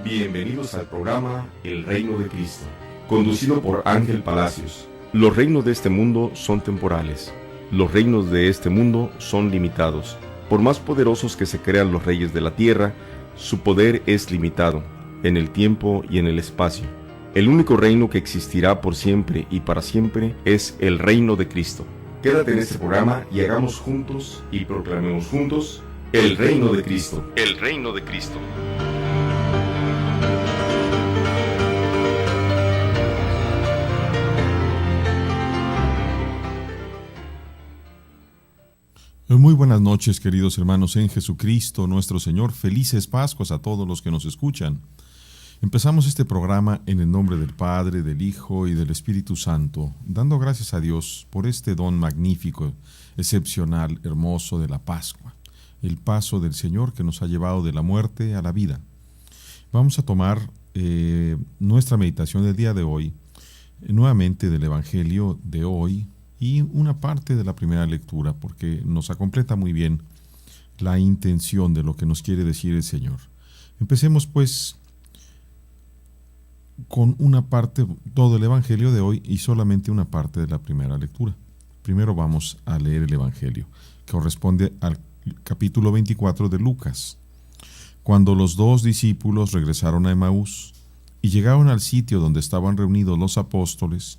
Bienvenidos al programa El Reino de Cristo, conducido por Ángel Palacios. Los reinos de este mundo son temporales. Los reinos de este mundo son limitados. Por más poderosos que se crean los reyes de la tierra, su poder es limitado, en el tiempo y en el espacio. El único reino que existirá por siempre y para siempre es el reino de Cristo. Quédate en este programa y hagamos juntos y proclamemos juntos el reino de Cristo. El reino de Cristo. Muy buenas noches, queridos hermanos en Jesucristo, nuestro Señor. Felices Pascuas a todos los que nos escuchan. Empezamos este programa en el nombre del Padre, del Hijo y del Espíritu Santo, dando gracias a Dios por este don magnífico, excepcional, hermoso de la Pascua, el paso del Señor que nos ha llevado de la muerte a la vida. Vamos a tomar nuestra meditación del día de hoy, nuevamente del Evangelio de hoy, y una parte de la primera lectura, porque nos completa muy bien la intención de lo que nos quiere decir el Señor. Empecemos pues con una parte, todo el Evangelio de hoy y solamente una parte de la primera lectura. Primero vamos a leer el Evangelio, que corresponde al capítulo 24 de Lucas. Cuando los dos discípulos regresaron a Emaús y llegaron al sitio donde estaban reunidos los apóstoles,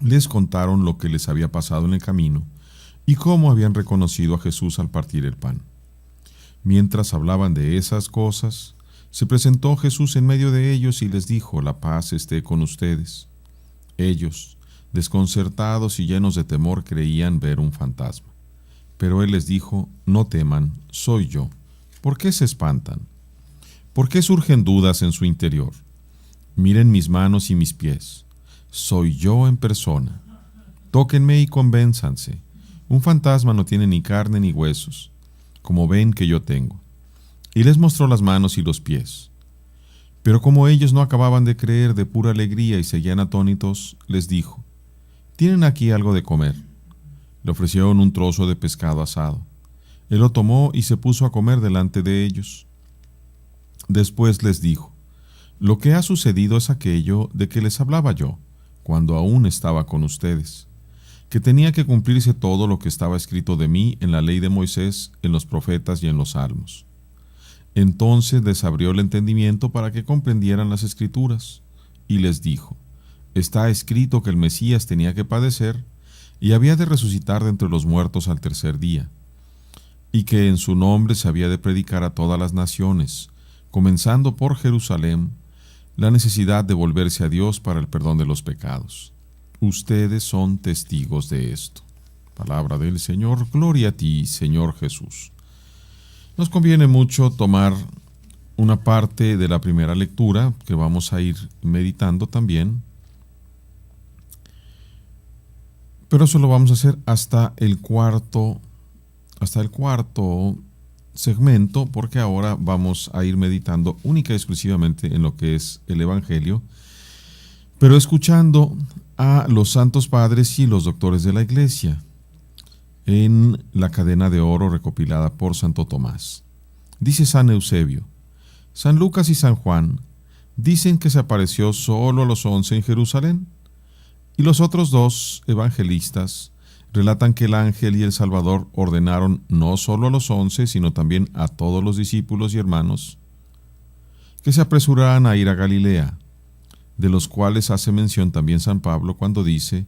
les contaron lo que les había pasado en el camino y cómo habían reconocido a Jesús al partir el pan. Mientras hablaban de esas cosas, se presentó Jesús en medio de ellos y les dijo: «La paz esté con ustedes». Ellos, desconcertados y llenos de temor, creían ver un fantasma. Pero él les dijo: «No teman, soy yo. ¿Por qué se espantan? ¿Por qué surgen dudas en su interior? Miren mis manos y mis pies. Soy yo en persona. Tóquenme y convénzanse. Un fantasma no tiene ni carne ni huesos, como ven que yo tengo». Y les mostró las manos y los pies. Pero como ellos no acababan de creer de pura alegría y seguían atónitos, les dijo: «¿Tienen aquí algo de comer?». Le ofrecieron un trozo de pescado asado. Él lo tomó y se puso a comer delante de ellos. Después les dijo: «Lo que ha sucedido es aquello de que les hablaba yo, cuando aún estaba con ustedes, que tenía que cumplirse todo lo que estaba escrito de mí en la ley de Moisés, en los profetas y en los salmos». Entonces les abrió el entendimiento para que comprendieran las Escrituras, y les dijo: «Está escrito que el Mesías tenía que padecer y había de resucitar de entre los muertos al tercer día, y que en su nombre se había de predicar a todas las naciones, comenzando por Jerusalén, la necesidad de volverse a Dios para el perdón de los pecados. Ustedes son testigos de esto». Palabra del Señor. Gloria a ti, Señor Jesús. Nos conviene mucho tomar una parte de la primera lectura que vamos a ir meditando también, pero eso lo vamos a hacer hasta el cuarto segmento, porque ahora vamos a ir meditando única y exclusivamente en lo que es el Evangelio, pero escuchando a los santos padres y los doctores de la Iglesia en la cadena de oro recopilada por Santo Tomás. Dice San Eusebio: San Lucas y San Juan dicen que se apareció solo a los 11 en Jerusalén, y los otros dos evangelistas relatan que el ángel y el Salvador ordenaron no solo a los 11, sino también a todos los discípulos y hermanos que se apresuraran a ir a Galilea, de los cuales hace mención también San Pablo cuando dice,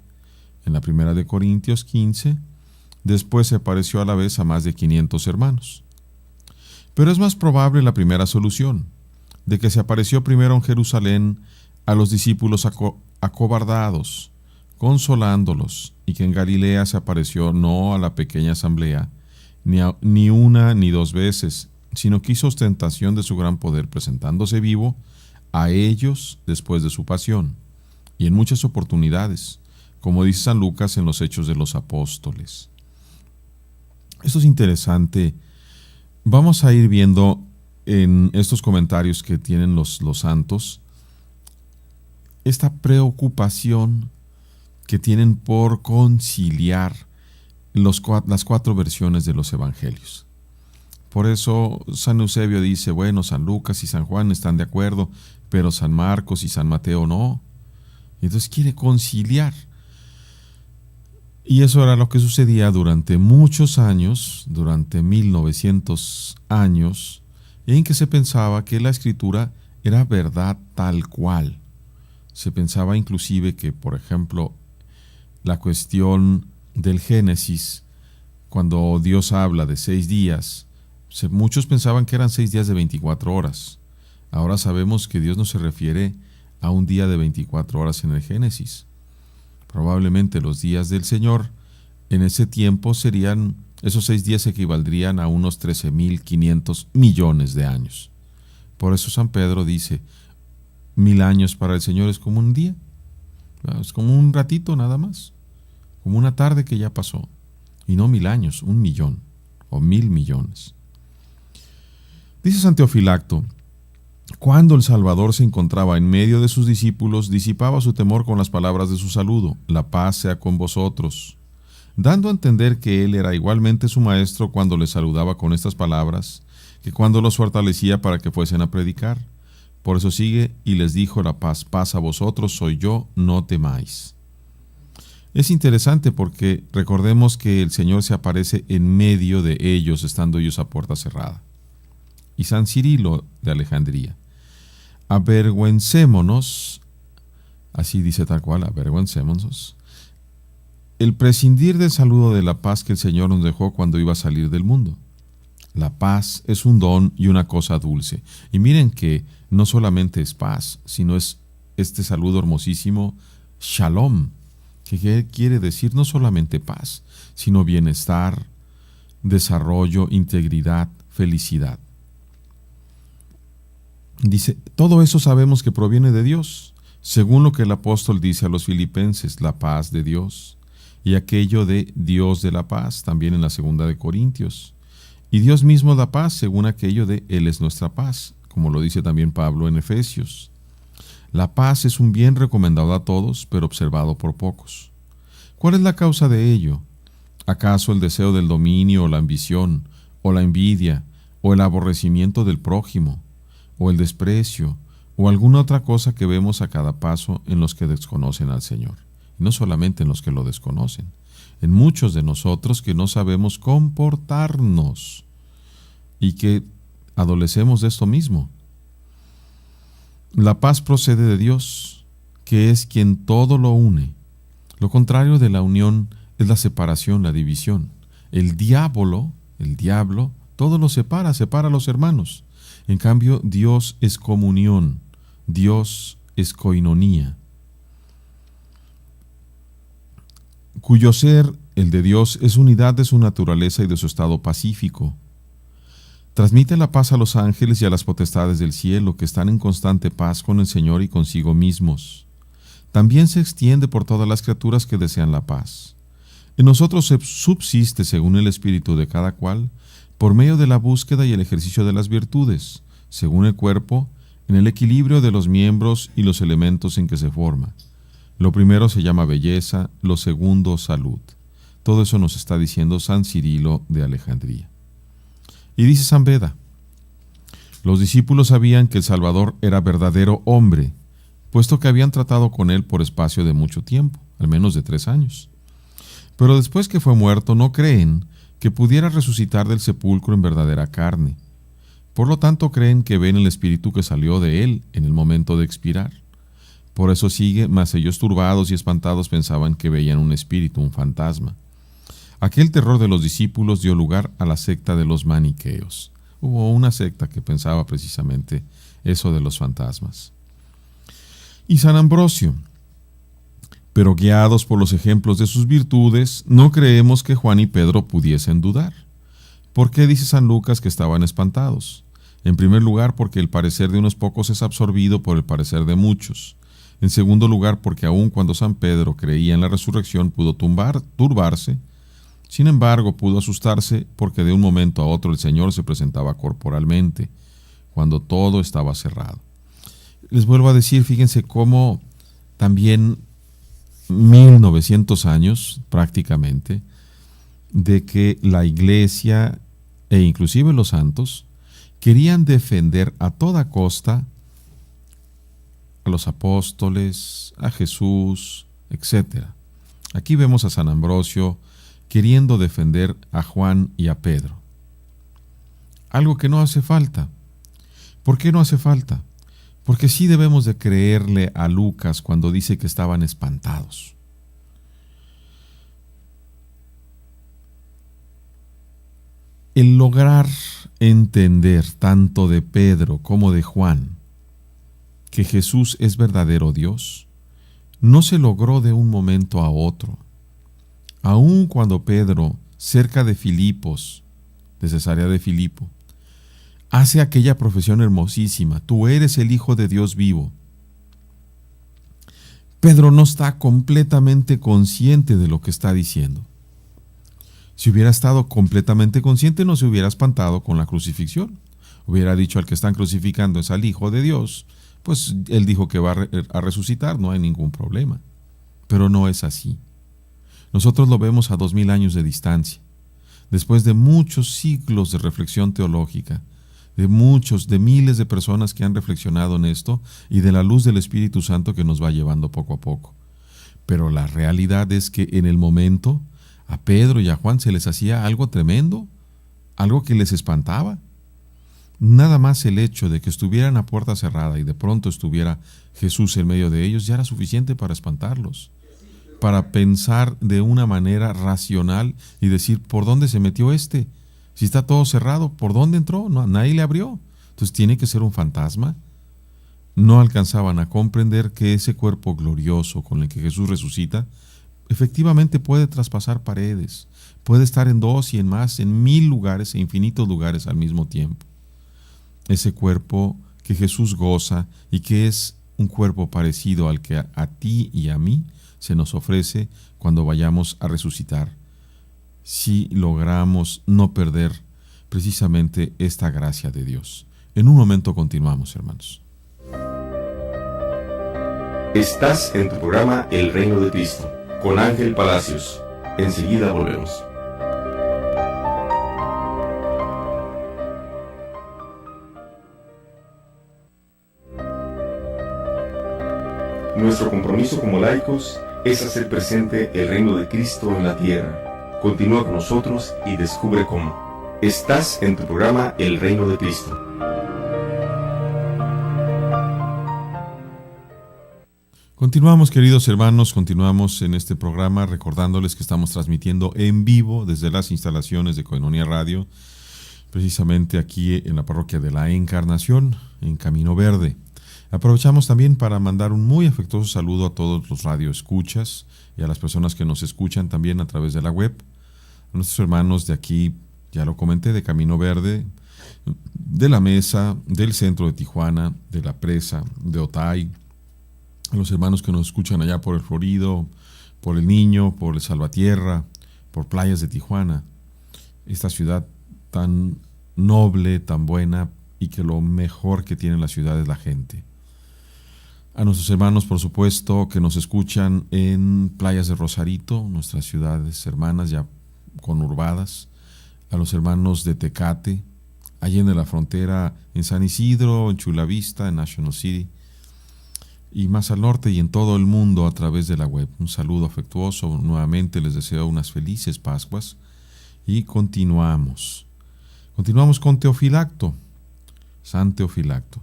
en la primera de Corintios 15, «Después se apareció a la vez a más de 500 hermanos». Pero es más probable la primera solución, de que se apareció primero en Jerusalén a los discípulos acobardados, consolándolos, y que en Galilea se apareció no a la pequeña asamblea, ni una ni dos veces, sino que hizo ostentación de su gran poder, presentándose vivo a ellos después de su pasión, y en muchas oportunidades, como dice San Lucas en los Hechos de los Apóstoles. Esto es interesante. Vamos a ir viendo en estos comentarios que tienen los santos esta preocupación que tienen por conciliar las cuatro versiones de los evangelios. Por eso San Eusebio dice, bueno, San Lucas y San Juan están de acuerdo, pero San Marcos y San Mateo no. Y entonces quiere conciliar. Y eso era lo que sucedía durante muchos años, durante 1900 años, en que se pensaba que la Escritura era verdad tal cual. Se pensaba inclusive que, por ejemplo, la cuestión del Génesis, cuando Dios habla de 6 días, muchos pensaban que eran 6 días de 24 horas. Ahora sabemos que Dios no se refiere a un día de 24 horas en el Génesis. Probablemente los días del Señor en ese tiempo serían, esos 6 días equivaldrían a unos 13.500 millones de años. Por eso San Pedro dice, 1000 años para el Señor es como un día, es como un ratito nada más, como una tarde que ya pasó, y no 1000 años, 1 millón o 1000 millones. Dice San Teofilacto, cuando el Salvador se encontraba en medio de sus discípulos, disipaba su temor con las palabras de su saludo, la paz sea con vosotros, dando a entender que él era igualmente su maestro cuando les saludaba con estas palabras, que cuando los fortalecía para que fuesen a predicar. Por eso sigue y les dijo la paz, paz a vosotros, soy yo, no temáis. Es interesante porque recordemos que el Señor se aparece en medio de ellos, estando ellos a puerta cerrada. Y San Cirilo de Alejandría, avergüencémonos, así dice tal cual, avergüencémonos, el prescindir del saludo de la paz que el Señor nos dejó cuando iba a salir del mundo. La paz es un don y una cosa dulce. Y miren que no solamente es paz, sino es este saludo hermosísimo, shalom, que quiere decir no solamente paz, sino bienestar, desarrollo, integridad, felicidad. Dice, todo eso sabemos que proviene de Dios, según lo que el apóstol dice a los filipenses, la paz de Dios, y aquello de Dios de la paz, también en la 2 de Corintios. Y Dios mismo da paz, según aquello de Él es nuestra paz, como lo dice también Pablo en Efesios. La paz es un bien recomendado a todos, pero observado por pocos. ¿Cuál es la causa de ello? ¿Acaso el deseo del dominio o la ambición, o la envidia, o el aborrecimiento del prójimo, o el desprecio, o alguna otra cosa que vemos a cada paso en los que desconocen al Señor? Y no solamente en los que lo desconocen, en muchos de nosotros que no sabemos comportarnos y que adolecemos de esto mismo. La paz procede de Dios, que es quien todo lo une. Lo contrario de la unión es la separación, la división. El diablo, todo lo separa a los hermanos. En cambio, Dios es comunión, Dios es koinonía, cuyo ser, el de Dios, es unidad de su naturaleza y de su estado pacífico. Transmite la paz a los ángeles y a las potestades del cielo, que están en constante paz con el Señor y consigo mismos. También se extiende por todas las criaturas que desean la paz. En nosotros se subsiste, según el espíritu de cada cual, por medio de la búsqueda y el ejercicio de las virtudes, según el cuerpo, en el equilibrio de los miembros y los elementos en que se forma. Lo primero se llama belleza, lo segundo salud. Todo eso nos está diciendo San Cirilo de Alejandría. Y dice San Beda, los discípulos sabían que el Salvador era verdadero hombre, puesto que habían tratado con él por espacio de mucho tiempo, al menos de 3 años. Pero después que fue muerto no creen que pudiera resucitar del sepulcro en verdadera carne. Por lo tanto creen que ven el espíritu que salió de él en el momento de expirar. Por eso sigue, mas ellos turbados y espantados pensaban que veían un espíritu, un fantasma. Aquel terror de los discípulos dio lugar a la secta de los maniqueos. Hubo una secta que pensaba precisamente eso de los fantasmas. Y San Ambrosio, pero guiados por los ejemplos de sus virtudes, no creemos que Juan y Pedro pudiesen dudar. ¿Por qué dice San Lucas que estaban espantados? En primer lugar, porque el parecer de unos pocos es absorbido por el parecer de muchos. En segundo lugar, porque aun cuando San Pedro creía en la resurrección pudo turbarse, sin embargo pudo asustarse porque de un momento a otro el Señor se presentaba corporalmente, cuando todo estaba cerrado. Les vuelvo a decir, fíjense cómo también 1900 años prácticamente de que la Iglesia e inclusive los santos, querían defender a toda costa a los apóstoles, a Jesús, etc. Aquí vemos a San Ambrosio queriendo defender a Juan y a Pedro. Algo que no hace falta. ¿Por qué no hace falta? Porque sí debemos de creerle a Lucas cuando dice que estaban espantados. El lograr entender tanto de Pedro como de Juan que Jesús es verdadero Dios, no se logró de un momento a otro. Aun cuando Pedro, cerca de Filipos, de Cesarea de Filipo, hace aquella profesión hermosísima: tú eres el Hijo de Dios vivo. Pedro no está completamente consciente de lo que está diciendo. Si hubiera estado completamente consciente, no se hubiera espantado con la crucifixión. Hubiera dicho: al que están crucificando es al Hijo de Dios. Pues él dijo que va a resucitar, no hay ningún problema. Pero no es así. Nosotros lo vemos a 2000 años de distancia. Después de muchos siglos de reflexión teológica, de miles de personas que han reflexionado en esto y de la luz del Espíritu Santo que nos va llevando poco a poco. Pero la realidad es que en el momento a Pedro y a Juan se les hacía algo tremendo, algo que les espantaba. Nada más el hecho de que estuvieran a puerta cerrada y de pronto estuviera Jesús en medio de ellos ya era suficiente para espantarlos, para pensar de una manera racional y decir: ¿por dónde se metió este? Si está todo cerrado, ¿por dónde entró? No, nadie le abrió. Entonces tiene que ser un fantasma. No alcanzaban a comprender que ese cuerpo glorioso con el que Jesús resucita efectivamente puede traspasar paredes, puede estar en 2 y en más, en 1000 lugares e infinitos lugares al mismo tiempo. Ese cuerpo que Jesús goza y que es un cuerpo parecido al que a ti y a mí se nos ofrece cuando vayamos a resucitar, si logramos no perder precisamente esta gracia de Dios. En un momento continuamos, hermanos. Estás en tu programa El Reino de Cristo, con Ángel Palacios. Enseguida volvemos. Nuestro compromiso como laicos es hacer presente el reino de Cristo en la tierra. Continúa con nosotros y descubre cómo. Estás en tu programa El Reino de Cristo. Continuamos, queridos hermanos, continuamos en este programa recordándoles que estamos transmitiendo en vivo desde las instalaciones de Koinonia Radio, precisamente aquí en la parroquia de la Encarnación, en Camino Verde. Aprovechamos también para mandar un muy afectuoso saludo a todos los radioescuchas y a las personas que nos escuchan también a través de la web. A nuestros hermanos de aquí, ya lo comenté, de Camino Verde, de la Mesa, del centro de Tijuana, de la Presa, de Otay, a los hermanos que nos escuchan allá por el Florido, por el Niño, por el Salvatierra, por Playas de Tijuana, esta ciudad tan noble, tan buena, y que lo mejor que tiene la ciudad es la gente. A nuestros hermanos, por supuesto, que nos escuchan en Playas de Rosarito, nuestras ciudades hermanas ya conurbadas, a los hermanos de Tecate, allí en la frontera, en San Isidro, en Chula Vista, en National City, y más al norte y en todo el mundo a través de la web. Un saludo afectuoso, nuevamente les deseo unas felices Pascuas y continuamos. Continuamos con Teofilacto, San Teofilacto,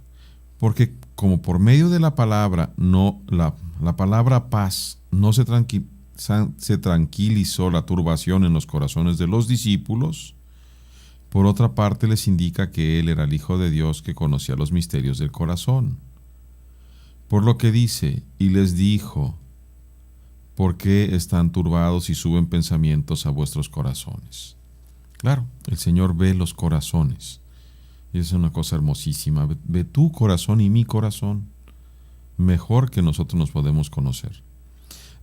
porque como por medio de la palabra, la palabra paz no se tranquilizó la turbación en los corazones de los discípulos, por otra parte les indica que Él era el Hijo de Dios que conocía los misterios del corazón. Por lo que dice, y les dijo: ¿por qué están turbados y suben pensamientos a vuestros corazones? Claro, el Señor ve los corazones. Y es una cosa hermosísima. Ve tu corazón y mi corazón. Mejor que nosotros nos podemos conocer.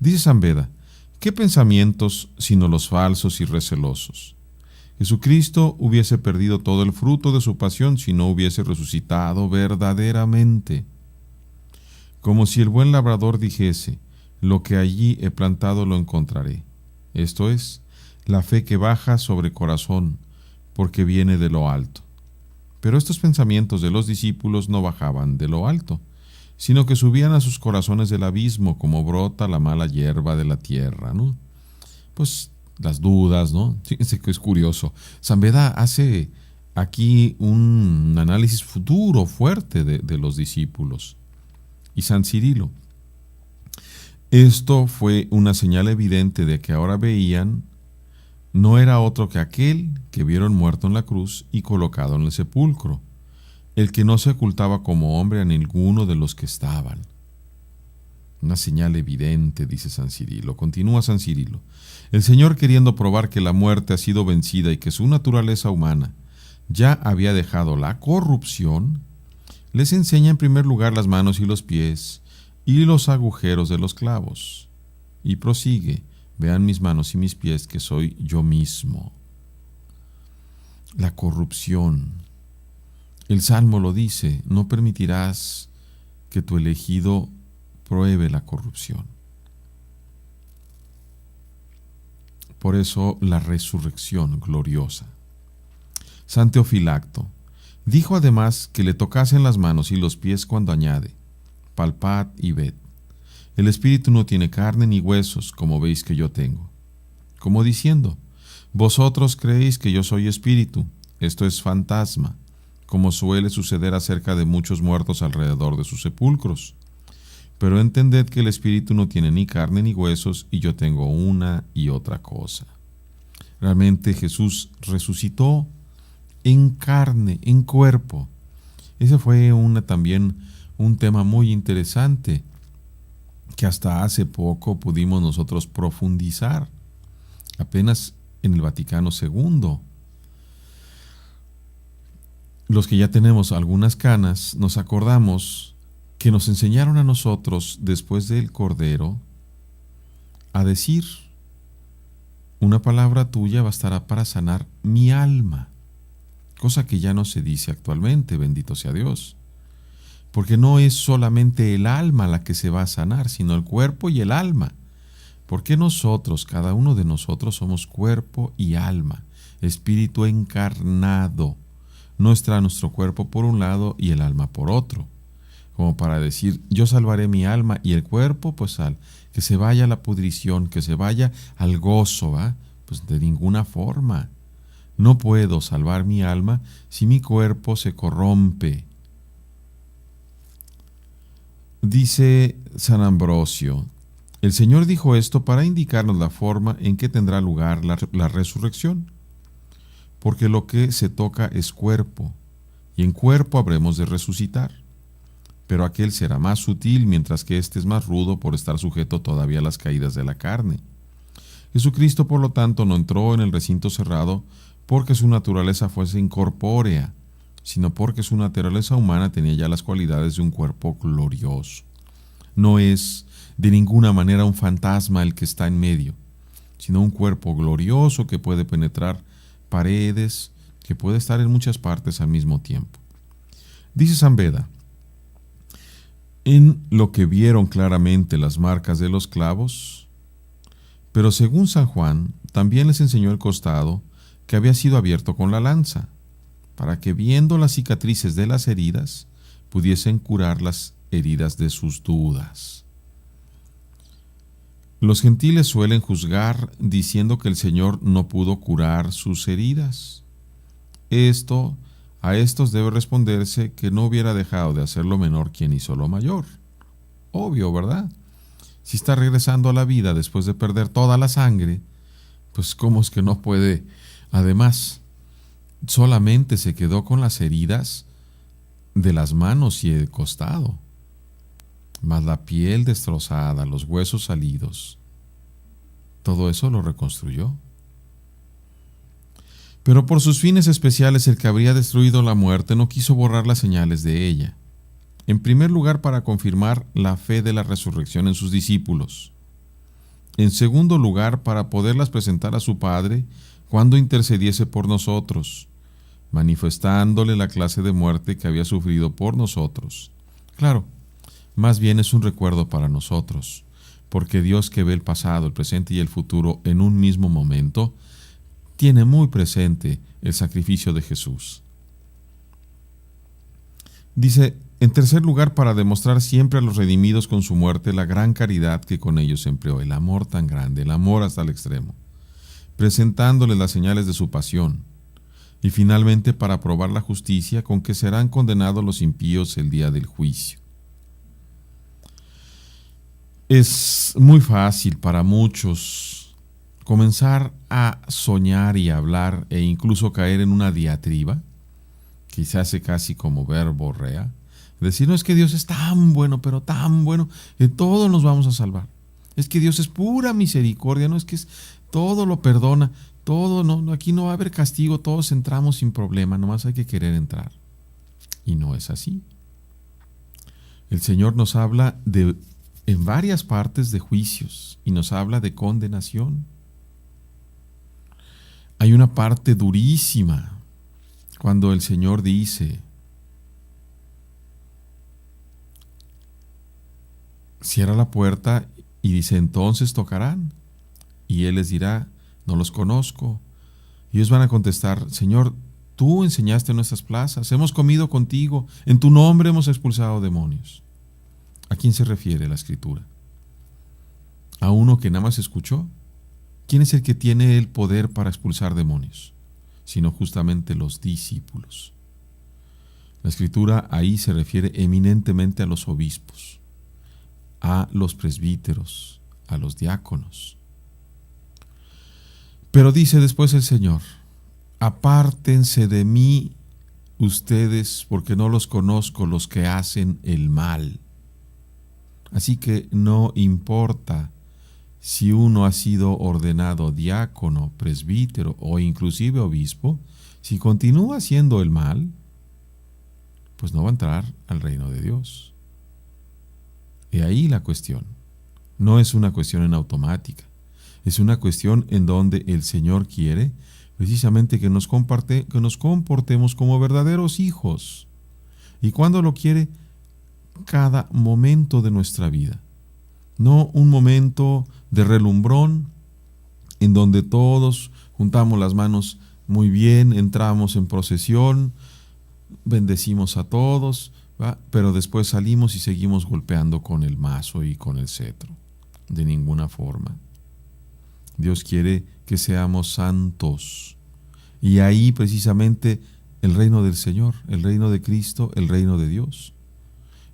Dice San Beda: ¿qué pensamientos sino los falsos y recelosos? Jesucristo hubiese perdido todo el fruto de su pasión si no hubiese resucitado verdaderamente. Como si el buen labrador dijese: lo que allí he plantado lo encontraré. Esto es, la fe que baja sobre corazón, porque viene de lo alto. Pero estos pensamientos de los discípulos no bajaban de lo alto, sino que subían a sus corazones del abismo, como brota la mala hierba de la tierra, ¿no? Pues las dudas, ¿no? Fíjense que es curioso. San Beda hace aquí un análisis futuro fuerte de los discípulos. Y San Cirilo: esto fue una señal evidente de que ahora veían no era otro que aquel que vieron muerto en la cruz y colocado en el sepulcro, el que no se ocultaba como hombre a ninguno de los que estaban. Una señal evidente, dice San Cirilo. Continúa San Cirilo: el Señor, queriendo probar que la muerte ha sido vencida y que su naturaleza humana ya había dejado la corrupción, les enseña en primer lugar las manos y los pies y los agujeros de los clavos. Y prosigue: vean mis manos y mis pies, que soy yo mismo. La corrupción. El Salmo lo dice: no permitirás que tu elegido pruebe la corrupción. Por eso la resurrección gloriosa. San Teofilacto dijo además que le tocasen las manos y los pies cuando añade: palpad y ved. El espíritu no tiene carne ni huesos, como veis que yo tengo. Como diciendo: vosotros creéis que yo soy espíritu, esto es fantasma, como suele suceder acerca de muchos muertos alrededor de sus sepulcros. Pero entended que el espíritu no tiene ni carne ni huesos, y yo tengo una y otra cosa. Realmente Jesús resucitó en carne, en cuerpo. Ese fue también un tema muy interesante que hasta hace poco pudimos nosotros profundizar, apenas en el Vaticano II. Los que ya tenemos algunas canas, nos acordamos que nos enseñaron a nosotros, después del Cordero, a decir: una palabra tuya bastará para sanar mi alma, cosa que ya no se dice actualmente, bendito sea Dios. Porque no es solamente el alma la que se va a sanar, sino el cuerpo y el alma. Porque nosotros, cada uno de nosotros, somos cuerpo y alma, espíritu encarnado. No está nuestro cuerpo por un lado y el alma por otro. Como para decir: yo salvaré mi alma, y el cuerpo, pues que se vaya a la pudrición, que se vaya al gozo, ¿va? Pues de ninguna forma. No puedo salvar mi alma si mi cuerpo se corrompe. Dice San Ambrosio: el Señor dijo esto para indicarnos la forma en que tendrá lugar la resurrección, porque lo que se toca es cuerpo, y en cuerpo habremos de resucitar, pero aquel será más sutil, mientras que éste es más rudo por estar sujeto todavía a las caídas de la carne. Jesucristo, por lo tanto, no entró en el recinto cerrado porque su naturaleza fuese incorpórea, sino porque su naturaleza humana tenía ya las cualidades de un cuerpo glorioso. No es de ninguna manera un fantasma el que está en medio, sino un cuerpo glorioso que puede penetrar paredes, que puede estar en muchas partes al mismo tiempo. Dice San Beda: en lo que vieron claramente las marcas de los clavos, pero según San Juan, también les enseñó el costado que había sido abierto con la lanza, para que viendo las cicatrices de las heridas, pudiesen curar las heridas de sus dudas. Los gentiles suelen juzgar diciendo que el Señor no pudo curar sus heridas. A estos debe responderse que no hubiera dejado de hacer lo menor quien hizo lo mayor. Obvio, ¿verdad? Si está regresando a la vida después de perder toda la sangre, pues ¿cómo es que no puede? Además, solamente se quedó con las heridas de las manos y el costado, más la piel destrozada, los huesos salidos. Todo eso lo reconstruyó. Pero por sus fines especiales, el que habría destruido la muerte no quiso borrar las señales de ella. En primer lugar, para confirmar la fe de la resurrección en sus discípulos. En segundo lugar, para poderlas presentar a su Padre cuando intercediese por nosotros, manifestándole la clase de muerte que había sufrido por nosotros. Claro, más bien es un recuerdo para nosotros, porque Dios, que ve el pasado, el presente y el futuro en un mismo momento, tiene muy presente el sacrificio de Jesús. Dice, en tercer lugar, para demostrar siempre a los redimidos con su muerte la gran caridad que con ellos empleó, el amor tan grande, el amor hasta el extremo, presentándoles las señales de su pasión, y finalmente para probar la justicia con que serán condenados los impíos el día del juicio. Es muy fácil para muchos comenzar a soñar y hablar e incluso caer en una diatriba, que se hace casi como verborrea, decir, no, es que Dios es tan bueno, pero tan bueno, que todos nos vamos a salvar. Es que Dios es pura misericordia, no es que todo lo perdona, todo, no, aquí no va a haber castigo, todos entramos sin problema, nomás hay que querer entrar. Y no es así. El Señor nos habla en varias partes de juicios y nos habla de condenación. Hay una parte durísima cuando el Señor dice, cierra la puerta y dice, entonces tocarán. Y Él les dirá, no los conozco. Y ellos van a contestar, Señor, tú enseñaste en nuestras plazas, hemos comido contigo, en tu nombre hemos expulsado demonios. ¿A quién se refiere la Escritura? ¿A uno que nada más escuchó? ¿Quién es el que tiene el poder para expulsar demonios? Sino justamente los discípulos. La Escritura ahí se refiere eminentemente a los obispos, a los presbíteros, a los diáconos. Pero dice después el Señor, apártense de mí ustedes, porque no los conozco, los que hacen el mal. Así que no importa si uno ha sido ordenado diácono, presbítero o inclusive obispo, si continúa haciendo el mal, pues no va a entrar al reino de Dios. Y ahí la cuestión. No es una cuestión en automática. Es una cuestión en donde el Señor quiere precisamente que nos comportemos como verdaderos hijos. ¿Y cuándo lo quiere? Cada momento de nuestra vida. No un momento de relumbrón en donde todos juntamos las manos muy bien, entramos en procesión, bendecimos a todos, ¿va? Pero después salimos y seguimos golpeando con el mazo y con el cetro. De ninguna forma. Dios quiere que seamos santos. Y ahí precisamente el reino del Señor, el reino de Cristo, el reino de Dios,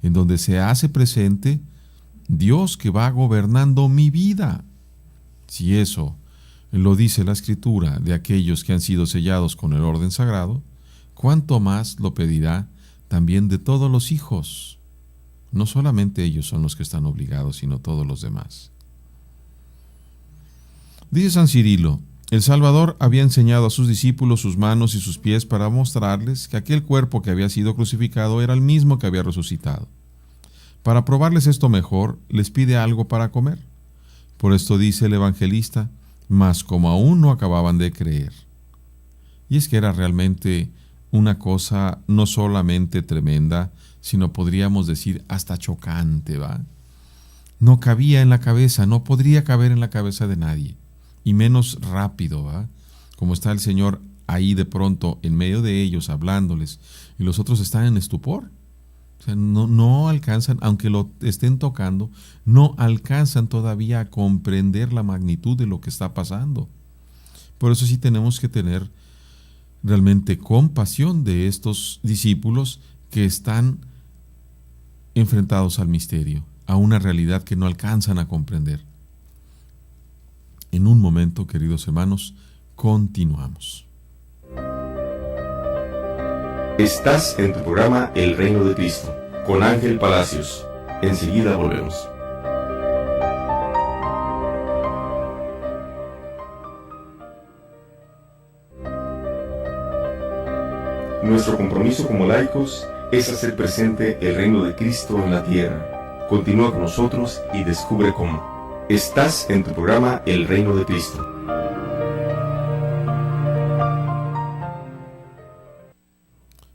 en donde se hace presente Dios que va gobernando mi vida. Si eso lo dice la Escritura de aquellos que han sido sellados con el orden sagrado, ¿cuánto más lo pedirá también de todos los hijos? No solamente ellos son los que están obligados, sino todos los demás. Dice San Cirilo, el Salvador había enseñado a sus discípulos sus manos y sus pies para mostrarles que aquel cuerpo que había sido crucificado era el mismo que había resucitado. Para probarles esto mejor, les pide algo para comer. Por esto dice el evangelista, mas como aún no acababan de creer. Y es que era realmente una cosa no solamente tremenda, sino podríamos decir hasta chocante, ¿va? No cabía en la cabeza, no podría caber en la cabeza de nadie. Y menos rápido, ¿va? Como está el Señor ahí de pronto en medio de ellos hablándoles y los otros están en estupor. O sea, no alcanzan, aunque lo estén tocando, no alcanzan todavía a comprender la magnitud de lo que está pasando. Por eso sí tenemos que tener realmente compasión de estos discípulos que están enfrentados al misterio, a una realidad que no alcanzan a comprender. En un momento, queridos hermanos, continuamos. Estás en tu programa El Reino de Cristo, con Ángel Palacios. Enseguida volvemos. Nuestro compromiso como laicos es hacer presente el reino de Cristo en la tierra. Continúa con nosotros y descubre cómo. Estás en tu programa El Reino de Cristo.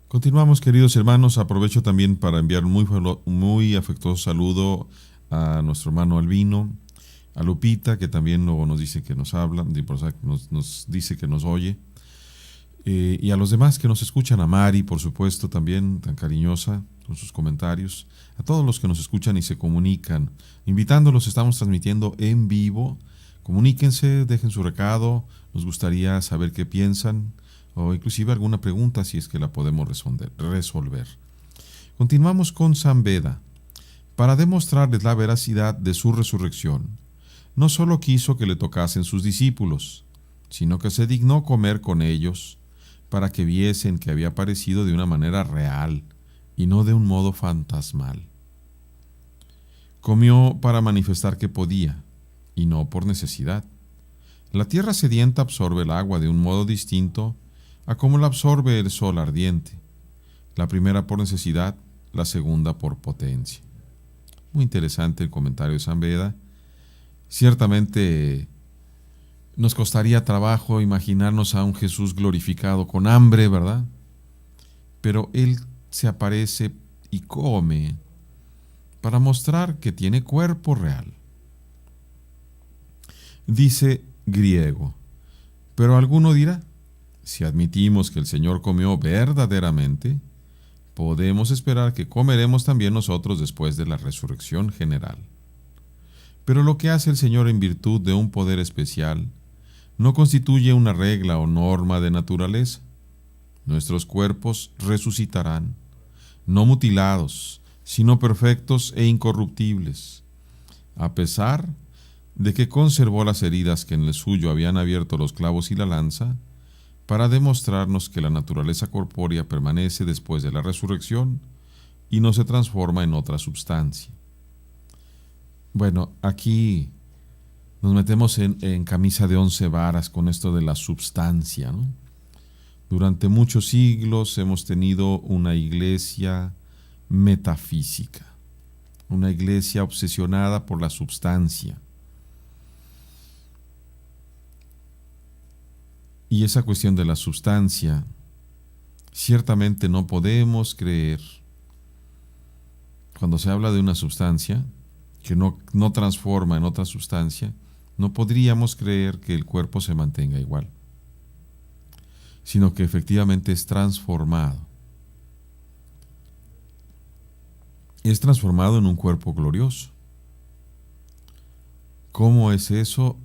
Continuamos, queridos hermanos. Aprovecho también para enviar un muy afectuoso saludo a nuestro hermano Albino, a Lupita, que también luego nos dice que nos habla, nos dice que nos oye, y a los demás que nos escuchan, a Mari, por supuesto, también tan cariñosa con sus comentarios, a todos los que nos escuchan y se comunican, invitándolos. Estamos transmitiendo en vivo. Comuníquense, dejen su recado, nos gustaría saber qué piensan, o inclusive alguna pregunta si es que la podemos resolver. Continuamos con San Beda. Para demostrarles la veracidad de su resurrección, no solo quiso que le tocasen sus discípulos, sino que se dignó comer con ellos, para que viesen que había aparecido de una manera real y no de un modo fantasmal. Comió para manifestar que podía, y no por necesidad. La tierra sedienta absorbe el agua de un modo distinto a como la absorbe el sol ardiente, la primera por necesidad, la segunda por potencia. Muy interesante el comentario de San Beda. Ciertamente nos costaría trabajo imaginarnos a un Jesús glorificado con hambre, ¿verdad? Pero Él se aparece y come para mostrar que tiene cuerpo real. Dice Griego, pero alguno dirá, si admitimos que el Señor comió verdaderamente, podemos esperar que comeremos también nosotros después de la resurrección general. Pero lo que hace el Señor en virtud de un poder especial no constituye una regla o norma de naturaleza. Nuestros cuerpos resucitarán, no mutilados, sino perfectos e incorruptibles, a pesar de que conservó las heridas que en el suyo habían abierto los clavos y la lanza, para demostrarnos que la naturaleza corpórea permanece después de la resurrección y no se transforma en otra substancia. Bueno, aquí nos metemos en camisa de 11 varas con esto de la substancia, ¿no? Durante muchos siglos hemos tenido una iglesia metafísica, una iglesia obsesionada por la substancia. Y esa cuestión de la substancia, ciertamente no podemos creer, cuando se habla de una substancia que no transforma en otra sustancia, no podríamos creer que el cuerpo se mantenga igual, sino que efectivamente es transformado. Es transformado en un cuerpo glorioso. ¿Cómo es eso?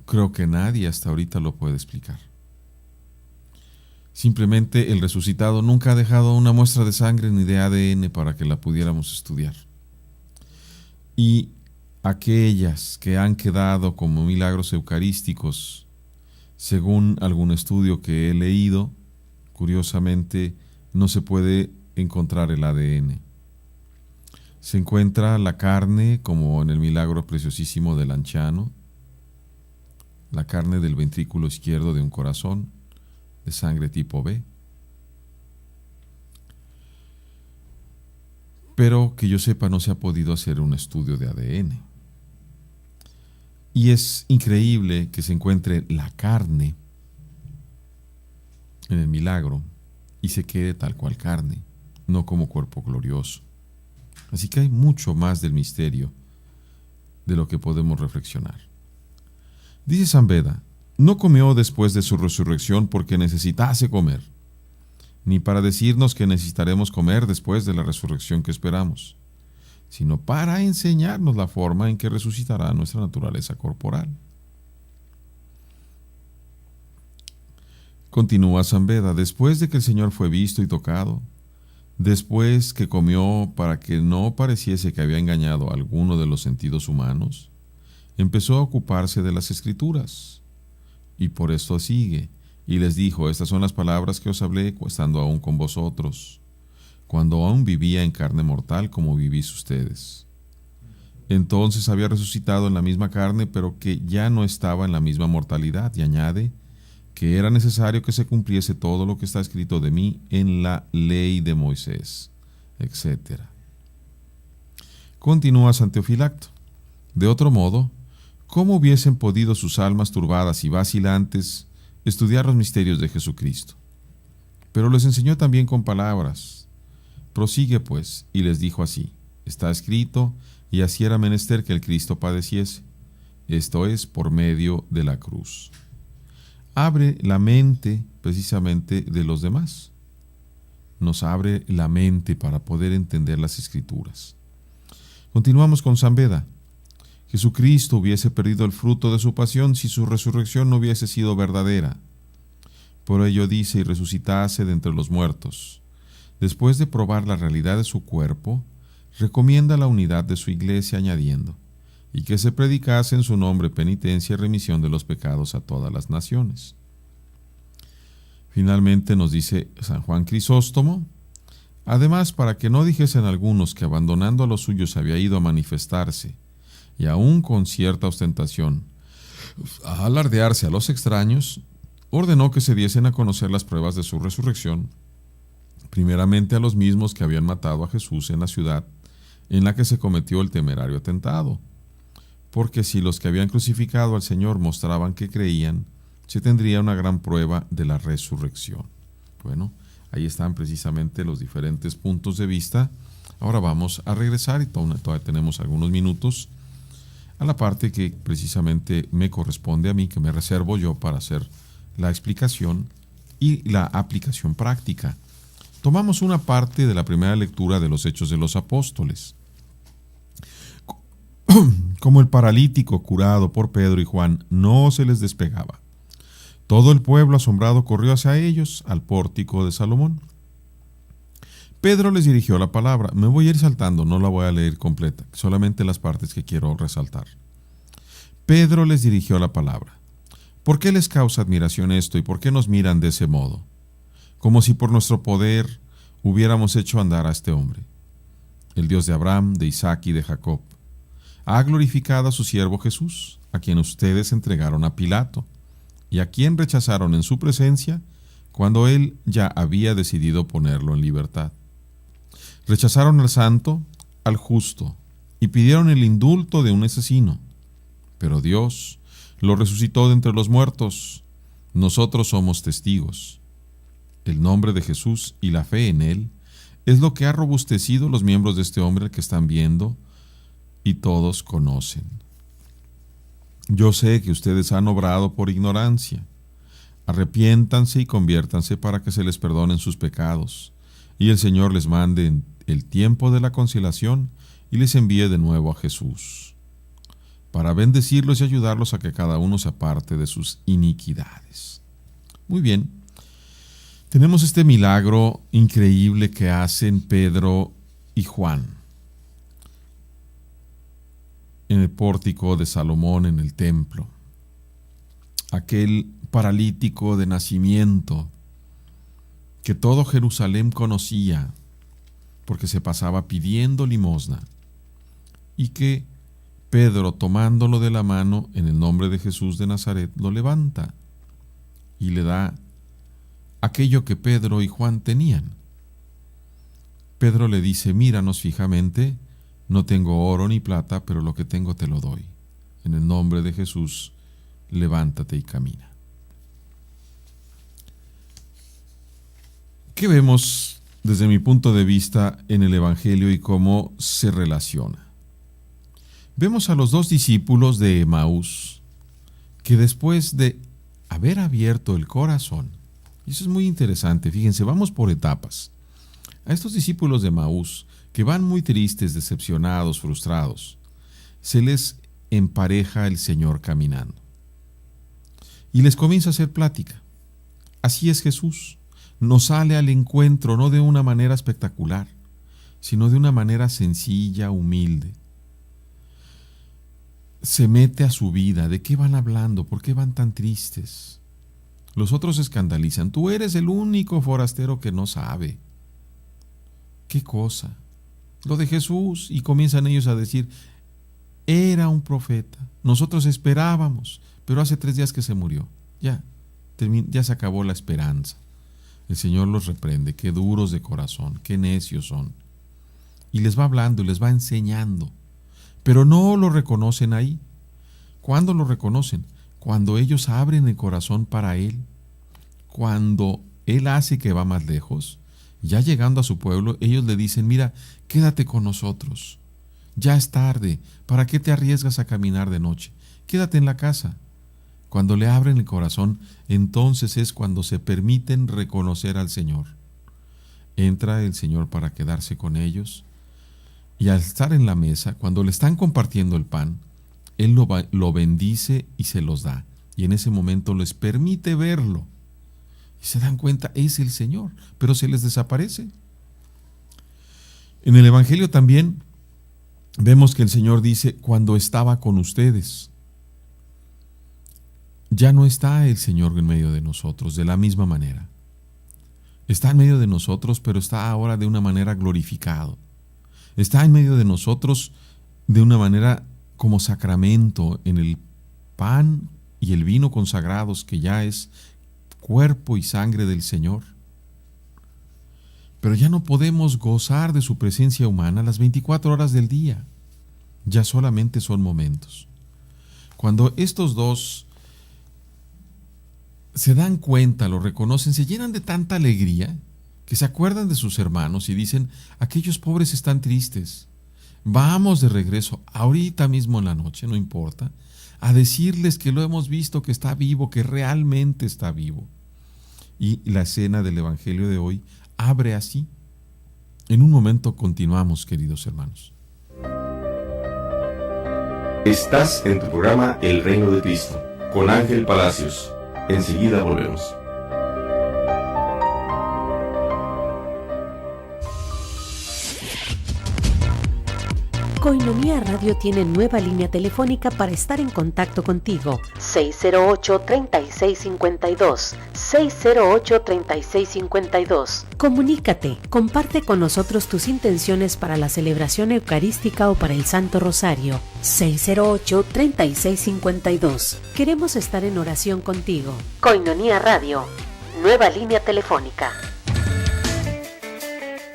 Creo que nadie hasta ahorita lo puede explicar. Simplemente el resucitado nunca ha dejado una muestra de sangre ni de ADN para que la pudiéramos estudiar. Y aquellas que han quedado como milagros eucarísticos, según algún estudio que he leído, curiosamente no se puede encontrar el ADN. Se encuentra la carne, como en el milagro preciosísimo del Lanciano, la carne del ventrículo izquierdo de un corazón, de sangre tipo B. Pero que yo sepa no se ha podido hacer un estudio de ADN. Y es increíble que se encuentre la carne en el milagro y se quede tal cual carne, no como cuerpo glorioso. Así que hay mucho más del misterio de lo que podemos reflexionar. Dice San Beda, no comió después de su resurrección porque necesitase comer, ni para decirnos que necesitaremos comer después de la resurrección que esperamos, sino para enseñarnos la forma en que resucitará nuestra naturaleza corporal. Continúa San Beda, después de que el Señor fue visto y tocado, después que comió para que no pareciese que había engañado a alguno de los sentidos humanos, empezó a ocuparse de las Escrituras. Y por esto sigue, y les dijo, estas son las palabras que os hablé estando aún con vosotros, cuando aún vivía en carne mortal como vivís ustedes. Entonces había resucitado en la misma carne, pero que ya no estaba en la misma mortalidad, y añade que era necesario que se cumpliese todo lo que está escrito de mí en la ley de Moisés, etc. Continúa San Teofilacto. De otro modo, ¿cómo hubiesen podido sus almas turbadas y vacilantes estudiar los misterios de Jesucristo? Pero les enseñó también con palabras. Prosigue pues, y les dijo así, está escrito, y así era menester que el Cristo padeciese. esto es, por medio de la cruz. Abre la mente precisamente de los demás. Nos abre la mente para poder entender las Escrituras. Continuamos con San Beda. Jesucristo hubiese perdido el fruto de su pasión si su resurrección no hubiese sido verdadera. Por ello dice: y resucitase de entre los muertos. Después de probar la realidad de su cuerpo, recomienda la unidad de su iglesia añadiendo: y que se predicase en su nombre penitencia y remisión de los pecados a todas las naciones. Finalmente nos dice San Juan Crisóstomo: además, para que no dijesen algunos que abandonando a los suyos había ido a manifestarse, y aún con cierta ostentación, a alardearse a los extraños, ordenó que se diesen a conocer las pruebas de su resurrección, primeramente a los mismos que habían matado a Jesús en la ciudad en la que se cometió el temerario atentado, porque si los que habían crucificado al Señor mostraban que creían, se tendría una gran prueba de la resurrección. Bueno, ahí están precisamente los diferentes puntos de vista. Ahora vamos a regresar, y todavía tenemos algunos minutos, a la parte que precisamente me corresponde a mí, que me reservo yo para hacer la explicación y la aplicación práctica. Tomamos una parte de la primera lectura de los Hechos de los Apóstoles. Como el paralítico curado por Pedro y Juan no se les despegaba, todo el pueblo asombrado corrió hacia ellos al pórtico de Salomón. Pedro les dirigió la palabra. Me voy a ir saltando, no la voy a leer completa, solamente las partes que quiero resaltar. Pedro les dirigió la palabra. ¿Por qué les causa admiración esto y por qué nos miran de ese modo? Como si por nuestro poder hubiéramos hecho andar a este hombre. El Dios de Abraham, de Isaac y de Jacob ha glorificado a su siervo Jesús, a quien ustedes entregaron a Pilato, y a quien rechazaron en su presencia cuando él ya había decidido ponerlo en libertad. Rechazaron al santo, al justo, y pidieron el indulto de un asesino. Pero Dios lo resucitó de entre los muertos. Nosotros somos testigos. El nombre de Jesús y la fe en él es lo que ha robustecido los miembros de este hombre que están viendo y todos conocen. Yo sé que ustedes han obrado por ignorancia. Arrepiéntanse y conviértanse para que se les perdonen sus pecados, y el Señor les mande el tiempo de la conciliación y les envíe de nuevo a Jesús, para bendecirlos y ayudarlos a que cada uno se aparte de sus iniquidades. Muy bien, tenemos este milagro increíble que hacen Pedro y Juan en el pórtico de Salomón, en el templo. Aquel paralítico de nacimiento que todo Jerusalén conocía porque se pasaba pidiendo limosna, y que Pedro, tomándolo de la mano en el nombre de Jesús de Nazaret, lo levanta y le da aquello que Pedro y Juan tenían. Pedro le dice: míranos fijamente, no tengo oro ni plata, pero lo que tengo te lo doy. En el nombre de Jesús, levántate y camina. ¿Qué vemos desde mi punto de vista en el Evangelio y cómo se relaciona? Vemos a los dos discípulos de Emaús que después de haber abierto el corazón, y eso es muy interesante, fíjense, vamos por etapas. A estos discípulos de Emaús, que van muy tristes, decepcionados, frustrados, se les empareja el Señor caminando y les comienza a hacer plática. Así es Jesús, nos sale al encuentro no de una manera espectacular, sino de una manera sencilla, humilde. Se mete a su vida. ¿De qué van hablando? ¿Por qué van tan tristes? Los otros se escandalizan. Tú eres el único forastero que no sabe. ¿Qué cosa? Lo de Jesús. Y comienzan ellos a decir: era un profeta, nosotros esperábamos, pero hace 3 días que se murió. Ya se acabó la esperanza. El Señor los reprende. Qué duros de corazón, qué necios son. Y les va hablando y les va enseñando, pero no lo reconocen ahí. ¿Cuándo lo reconocen? Cuando ellos abren el corazón para Él, cuando Él hace que va más lejos. Ya llegando a su pueblo, ellos le dicen: mira, quédate con nosotros, ya es tarde, ¿para qué te arriesgas a caminar de noche? quédate en la casa. Cuando le abren el corazón, entonces es cuando se permiten reconocer al Señor. Entra el Señor para quedarse con ellos, y al estar en la mesa, cuando le están compartiendo el pan, Él lo bendice y se los da. Y en ese momento les permite verlo. Y se dan cuenta, es el Señor, pero se les desaparece. En el Evangelio también vemos que el Señor dice, cuando estaba con ustedes. Ya no está el Señor en medio de nosotros de la misma manera. Está en medio de nosotros, pero está ahora de una manera glorificado. Está en medio de nosotros de una manera como sacramento en el pan y el vino consagrados, que ya es cuerpo y sangre del Señor. Pero ya no podemos gozar de su presencia humana las 24 horas del día. Ya solamente son momentos. Cuando estos dos se dan cuenta, lo reconocen, se llenan de tanta alegría que se acuerdan de sus hermanos y dicen, aquellos pobres están tristes. Vamos de regreso, ahorita mismo en la noche, no importa, a decirles que lo hemos visto, que está vivo, que realmente está vivo. Y la escena del Evangelio de hoy abre así. En un momento continuamos, queridos hermanos. Estás en tu programa El Reino de Cristo, con Ángel Palacios. Enseguida volvemos. Koinonia Radio tiene nueva línea telefónica para estar en contacto contigo. 608-3652. 608-3652. Comunícate, comparte con nosotros tus intenciones para la celebración eucarística o para el Santo Rosario. 608-3652. Queremos estar en oración contigo. Koinonia Radio, nueva línea telefónica.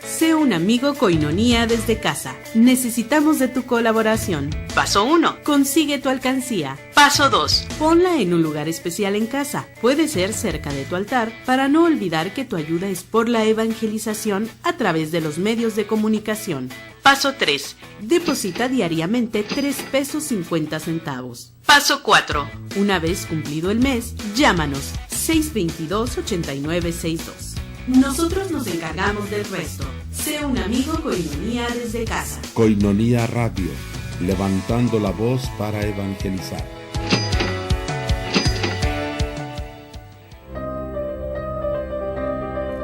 Sé un amigo Koinonia desde casa. Necesitamos de tu colaboración. Paso 1. Consigue tu alcancía. Paso 2. Ponla en un lugar especial en casa. Puede ser cerca de tu altar, para no olvidar que tu ayuda es por la evangelización a través de los medios de comunicación. Paso 3. Deposita diariamente 3.50 pesos. Paso 4. Una vez cumplido el mes, llámanos 622-8962. Nosotros nos encargamos del resto. Sé un amigo Koinonia desde casa. Koinonia Radio, levantando la voz para evangelizar.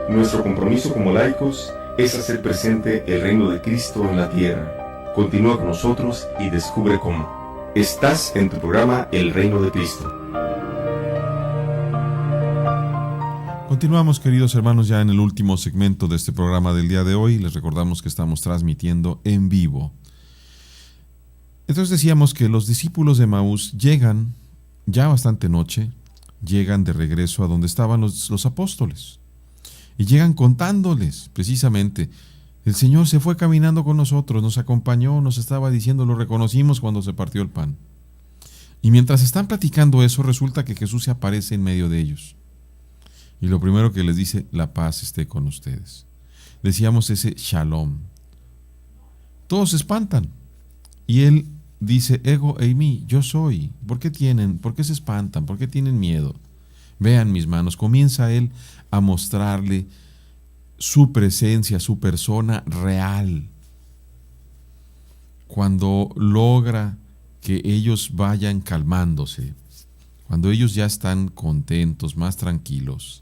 Nuestro compromiso como laicos es hacer presente el reino de Cristo en la tierra. Continúa con nosotros y descubre cómo. Estás en tu programa El Reino de Cristo. Continuamos, queridos hermanos, ya en el último segmento de este programa del día de hoy. Les recordamos que estamos transmitiendo en vivo. Entonces decíamos que los discípulos de Emaús llegan, ya bastante noche, llegan de regreso a donde estaban los apóstoles. Y llegan contándoles, precisamente, el Señor se fue caminando con nosotros, nos acompañó, nos estaba diciendo, lo reconocimos cuando se partió el pan. Y mientras están platicando eso, resulta que Jesús se aparece en medio de ellos. Y lo primero que les dice, la paz esté con ustedes. Decíamos ese shalom. Todos se espantan. Y Él dice, ego eimi, yo soy. ¿Por qué se espantan? ¿Por qué tienen miedo? Vean mis manos. Comienza Él a mostrarle su presencia, su persona real. Cuando logra que ellos vayan calmándose, cuando ellos ya están contentos, más tranquilos.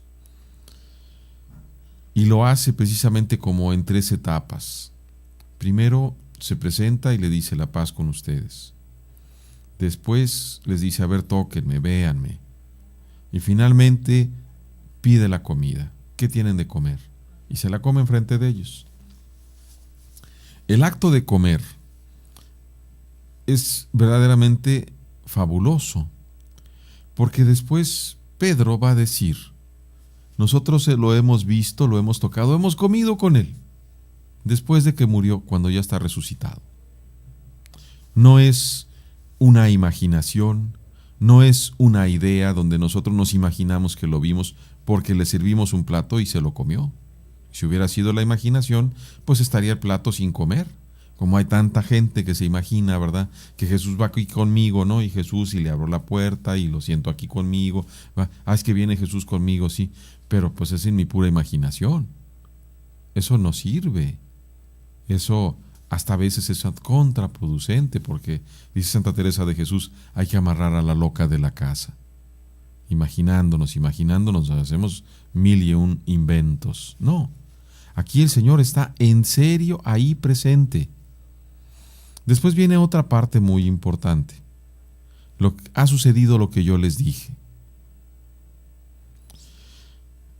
Y lo hace precisamente como en 3 etapas. Primero se presenta y le dice la paz con ustedes. Después les dice, a ver, tóquenme, véanme. Y finalmente pide la comida. ¿Qué tienen de comer? Y se la come enfrente de ellos. El acto de comer es verdaderamente fabuloso, porque después Pedro va a decir, nosotros lo hemos visto, lo hemos tocado, hemos comido con Él, después de que murió, cuando ya está resucitado. No es una imaginación, no es una idea donde nosotros nos imaginamos que lo vimos porque le servimos un plato y se lo comió. Si hubiera sido la imaginación, pues estaría el plato sin comer, Como hay tanta gente que se imagina, ¿verdad?, que Jesús va aquí conmigo, ¿no? Y Jesús, y le abro la puerta y lo siento aquí conmigo. Es que viene Jesús conmigo, sí. Pero pues es en mi pura imaginación. Eso no sirve. Eso hasta a veces es contraproducente, porque dice Santa Teresa de Jesús, hay que amarrar a la loca de la casa. Imaginándonos, hacemos 1001 inventos. No, aquí el Señor está en serio ahí presente. Después viene otra parte muy importante. Ha sucedido lo que yo les dije.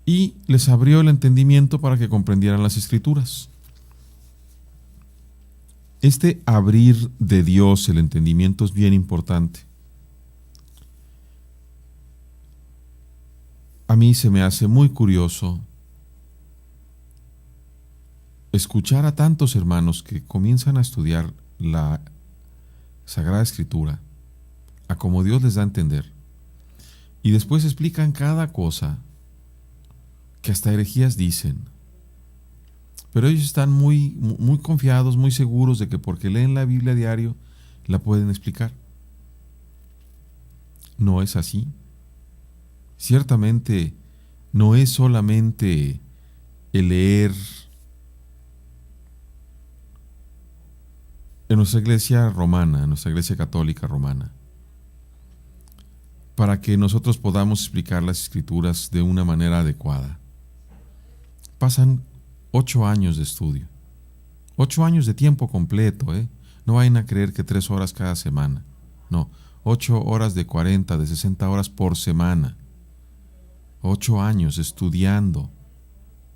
Y les abrió el entendimiento para que comprendieran las Escrituras. Este abrir de Dios el entendimiento es bien importante. A mí se me hace muy curioso escuchar a tantos hermanos que comienzan a estudiar la Sagrada Escritura, a como Dios les da a entender, y después explican cada cosa, que hasta herejías dicen. Pero ellos están muy confiados, muy seguros de que porque leen la Biblia a diario, la pueden explicar. No es así. Ciertamente no es solamente el leer. En nuestra iglesia romana, en nuestra iglesia católica romana, para que nosotros podamos explicar las Escrituras de una manera adecuada, pasan 8 años de estudio, 8 años de tiempo completo, No vayan a creer que 3 horas cada semana, no, 8 horas de 40, de 60 horas por semana, 8 años estudiando,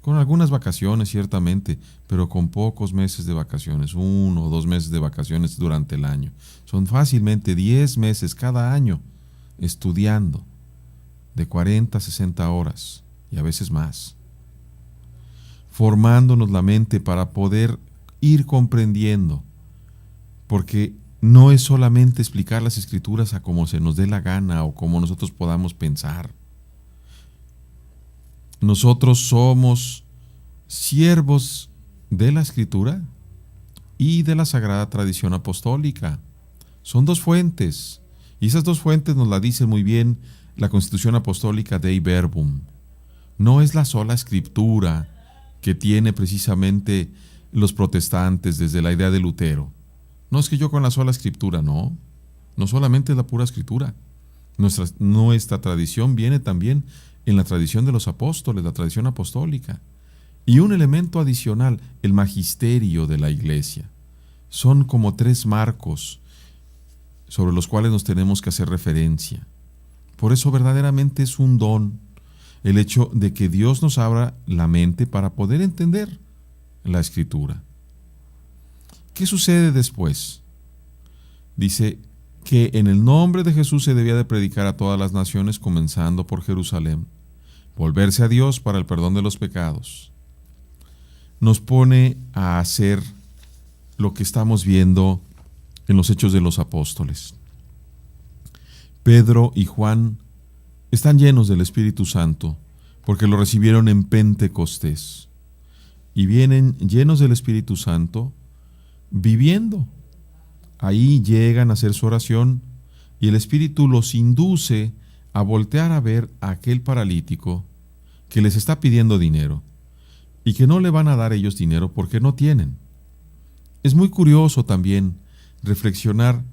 con algunas vacaciones ciertamente, pero con pocos meses de vacaciones, 1 o 2 meses de vacaciones durante el año. Son fácilmente 10 meses cada año estudiando, de 40 a 60 horas y a veces más, formándonos la mente para poder ir comprendiendo, porque no es solamente explicar las Escrituras a como se nos dé la gana o como nosotros podamos pensar. Nosotros somos siervos de la Escritura y de la Sagrada Tradición Apostólica. Son 2 fuentes, y esas 2 fuentes nos la dice muy bien la Constitución Apostólica Dei Verbum. No es la sola Escritura que tiene precisamente los protestantes desde la idea de Lutero. No es que yo con la sola Escritura, no solamente es la pura Escritura. Nuestra tradición viene también en la tradición de los apóstoles, la tradición apostólica. Y un elemento adicional, el magisterio de la Iglesia. Son como 3 marcos sobre los cuales nos tenemos que hacer referencia. Por eso verdaderamente es un don el hecho de que Dios nos abra la mente para poder entender la Escritura. ¿Qué sucede después? Dice que en el nombre de Jesús se debía de predicar a todas las naciones, comenzando por Jerusalén, volverse a Dios para el perdón de los pecados. Nos pone a hacer lo que estamos viendo en los Hechos de los Apóstoles. Pedro y Juan están llenos del Espíritu Santo porque lo recibieron en Pentecostés y vienen llenos del Espíritu Santo viviendo. Ahí llegan a hacer su oración y el Espíritu los induce a voltear a ver a aquel paralítico que les está pidiendo dinero y que no le van a dar ellos dinero porque no tienen. Es muy curioso también reflexionar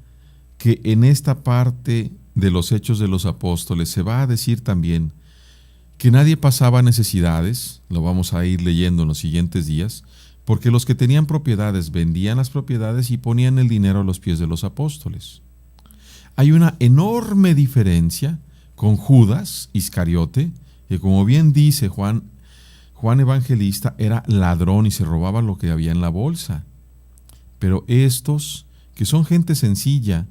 que en esta parte de los Hechos de los Apóstoles se va a decir también que nadie pasaba necesidades, lo vamos a ir leyendo en los siguientes días, porque los que tenían propiedades vendían las propiedades y ponían el dinero a los pies de los apóstoles. Hay una enorme diferencia con Judas Iscariote, que como bien dice Juan Evangelista, era ladrón y se robaba lo que había en la bolsa. Pero estos, que son gente sencilla,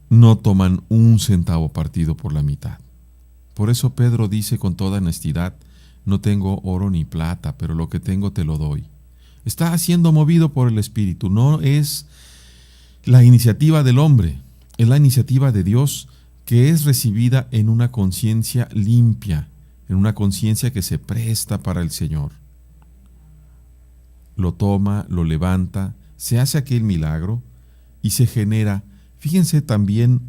no toman un centavo partido por la mitad. Por eso Pedro dice con toda honestidad: no tengo oro ni plata, pero lo que tengo te lo doy. Está siendo movido por el Espíritu. No es la iniciativa del hombre, es la iniciativa de Dios, que es recibida en una conciencia limpia, en una conciencia que se presta para el Señor. lo toma, lo levanta, se hace aquel milagro y se genera, fíjense también,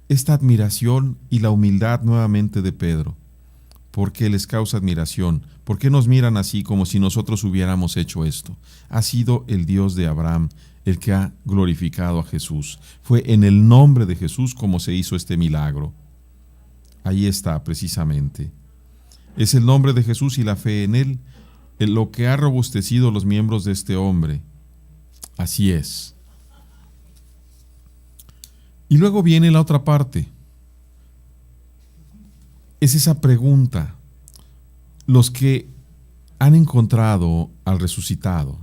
esta admiración y la humildad nuevamente de Pedro. ¿Por qué les causa admiración? ¿Por qué nos miran así como si nosotros hubiéramos hecho esto? Ha sido el Dios de Abraham el que ha glorificado a Jesús. Fue en el nombre de Jesús como se hizo este milagro. Ahí está, precisamente. Es el nombre de Jesús y la fe en Él lo que ha robustecido los miembros de este hombre. Así es. Y luego viene la otra parte. Es esa pregunta. Los que han encontrado al resucitado,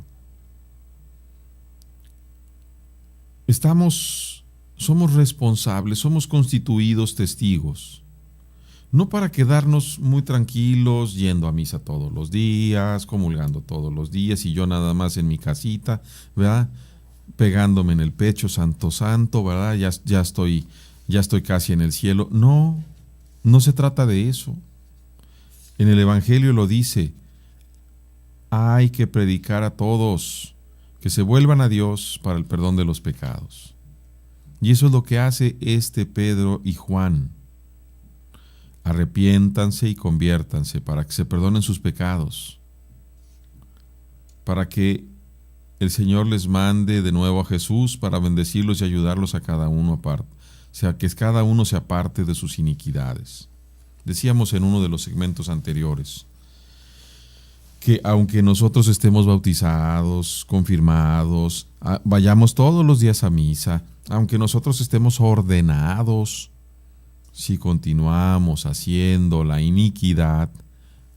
somos responsables, somos constituidos testigos. No para quedarnos muy tranquilos, yendo a misa todos los días, comulgando todos los días, y yo nada más en mi casita, ¿verdad? Pegándome en el pecho, santo, santo, ¿verdad? Ya estoy casi en el cielo. No se trata de eso. En el Evangelio lo dice, hay que predicar a todos que se vuelvan a Dios para el perdón de los pecados. Y eso es lo que hace Pedro y Juan. Arrepiéntanse y conviértanse para que se perdonen sus pecados, para que el Señor les mande de nuevo a Jesús para bendecirlos y ayudarlos a cada uno aparte, o sea, que cada uno se aparte de sus iniquidades. Decíamos en uno de los segmentos anteriores que aunque nosotros estemos bautizados, confirmados, vayamos todos los días a misa, aunque nosotros estemos ordenados, si continuamos haciendo la iniquidad,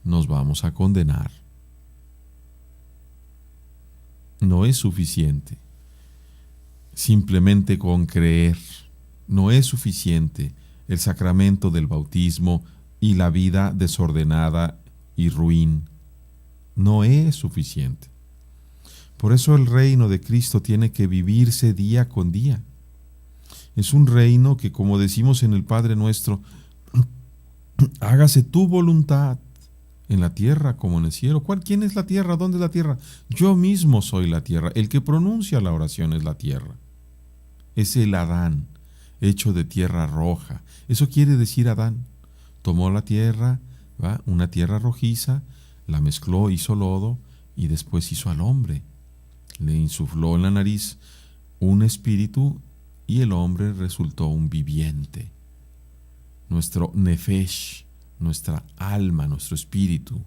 nos vamos a condenar. No es suficiente. Simplemente con creer, no es suficiente el sacramento del bautismo y la vida desordenada y ruin. No es suficiente. Por eso el reino de Cristo tiene que vivirse día con día. Es un reino que, como decimos en el Padre Nuestro, hágase tu voluntad en la tierra como en el cielo. ¿Quién es la tierra? ¿Dónde es la tierra? Yo mismo soy la tierra. El que pronuncia la oración es la tierra. Es el Adán, hecho de tierra roja. Eso quiere decir Adán. Tomó la tierra, ¿va? Una tierra rojiza, la mezcló, hizo lodo y después hizo al hombre. Le insufló en la nariz un espíritu y el hombre resultó un viviente. Nuestro nefesh, nuestra alma, nuestro espíritu,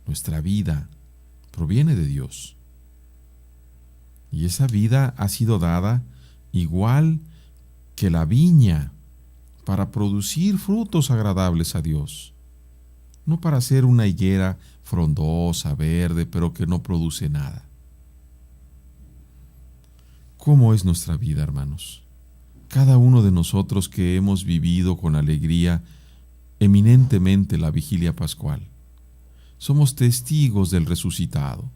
nuestra vida, proviene de Dios. Y esa vida ha sido dada igual que la viña para producir frutos agradables a Dios. No para ser una higuera frondosa, verde, pero que no produce nada. ¿Cómo es nuestra vida, hermanos? Cada uno de nosotros que hemos vivido con alegría eminentemente la vigilia pascual, somos testigos del resucitado.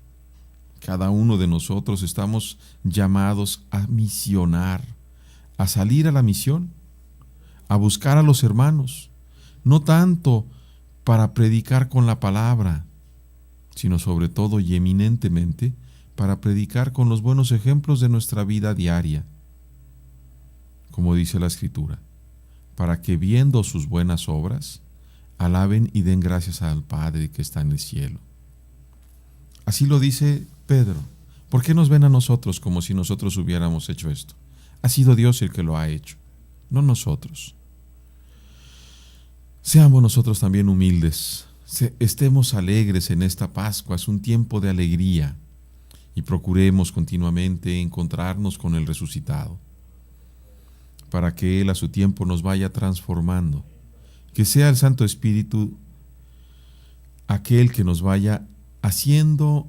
Cada uno de nosotros estamos llamados a misionar, a salir a la misión, a buscar a los hermanos, no tanto para predicar con la palabra, sino sobre todo y eminentemente para predicar con los buenos ejemplos de nuestra vida diaria, como dice la Escritura, para que viendo sus buenas obras, alaben y den gracias al Padre que está en el cielo. Así lo dice Pedro. ¿Por qué nos ven a nosotros como si nosotros hubiéramos hecho esto? Ha sido Dios el que lo ha hecho, no nosotros. Seamos nosotros también humildes, estemos alegres en esta Pascua, es un tiempo de alegría, y procuremos continuamente encontrarnos con el resucitado, para que Él a su tiempo nos vaya transformando, que sea el Santo Espíritu aquel que nos vaya haciendo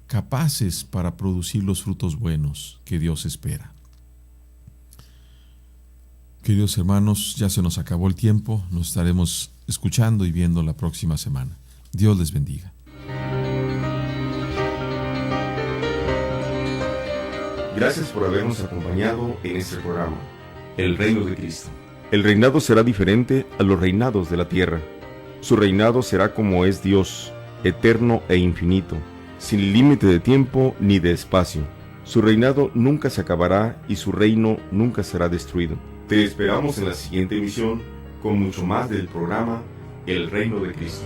capaces para producir los frutos buenos que Dios espera. Queridos hermanos, ya se nos acabó el tiempo, nos estaremos escuchando y viendo la próxima semana. Dios les bendiga. Gracias por habernos acompañado en este programa, El Reino de Cristo. El reinado será diferente a los reinados de la tierra. Su reinado será como es Dios, eterno e infinito, sin límite de tiempo ni de espacio. Su reinado nunca se acabará y su reino nunca será destruido. Te esperamos en la siguiente emisión con mucho más del programa El Reino de Cristo.